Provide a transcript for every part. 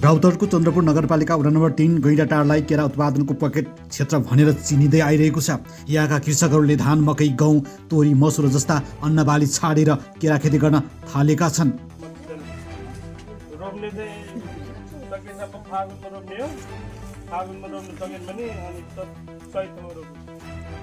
राउतहटको चन्द्रपुर नगरपालिका वडा नम्बर 3 गैंडाटारलाई केरा उत्पादनको पकेट क्षेत्र भनेर चिनिँदै आइरहेको छ। यहाँका कृषकहरूले धान, मकै, गहुँ, तोरी, मसुर जस्ता अन्नबाली छाडेर केरा खेती गर्न थालेका छन्।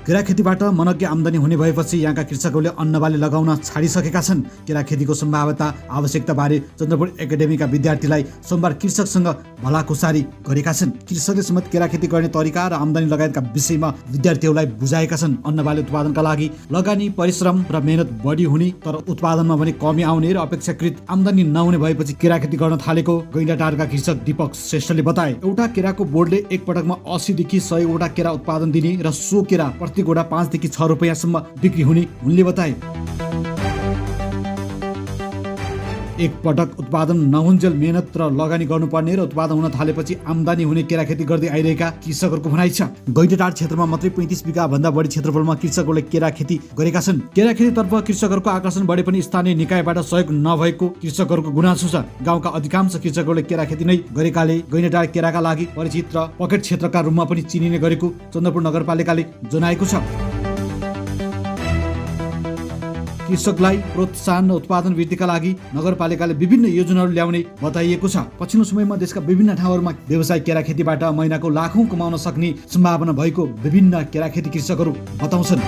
केरा खेतीबाट मनग्गे आम्दानी हुने भएपछि यहाँका कृषकहरूले अन्नबाली लगाउन छाडिसकेका छन्। केरा खेतीको सम्भाव्यता आवश्यकताबारे चन्द्रपुर एकाडेमीका विद्यार्थीलाई सोमबार कृषकसँग भलाकुसारी गरेका छन्। कृषकले समेत केरा खेती गर्ने तरिका र आम्दानी लगायतका विषयमा विद्यार्थीहरूलाई बुझाएका छन्। अन्नबाली उत्पादनका लागि लगानी, परिश्रम र मेहनत बढी हुने तर उत्पादनमा भने कमी आउने र अपेक्षाकृत आम्दानी नहुने भएपछि केरा खेती गर्न थालेको गैंडाटारका कृषक दीपक श्रेष्ठले बताए। एउटा केराको बोर्डले एक पटकमा 80 देखि 100 वटा केरा उत्पादन दिने र सो केरा प्रति गोडा 5 देखि 6 रुपैयाँसम्म बिक्री हुने उनले बताए। एक पटक उत्पादन नहुन्जेल मेहनत र लगानी गर्नुपर्ने र उत्पादन हुन थालेपछि आम्दानी हुने केरा खेती गर्दै आइरहेका कृषकहरूको भनाइ छ। गैंडाटार क्षेत्रमा मात्रै 35 बिघा भन्दा बढी क्षेत्रफलमा कृषकहरूले केरा खेती गरेका छन्। केरा खेतीतर्फ कृषकहरूको आकर्षण बढे पनि स्थानीय निकायबाट सहयोग नभएको कृषकहरूको गुनासो छ। गाउँका अधिकांश कृषकहरूले केरा खेती नै गरेकाले गैंडाटार केराका लागि परिचित र पकेट क्षेत्रका रूपमा पनि चिनिने गरेको चन्द्रपुर नगरपालिकाले जनाएको छ। कृषकलाई प्रोत्साहन र उत्पादन वृद्धिका लागि नगरपालिकाले विभिन्न योजनाहरू ल्याउने बताइएको छ। पछिल्लो समयमा देशका विभिन्न ठाउँहरूमा व्यवसाय केरा खेतीबाट महिनाको लाखौं कमाउन सक्ने सम्भावना भएको विभिन्न केरा खेती कृषकहरू बताउँछन्।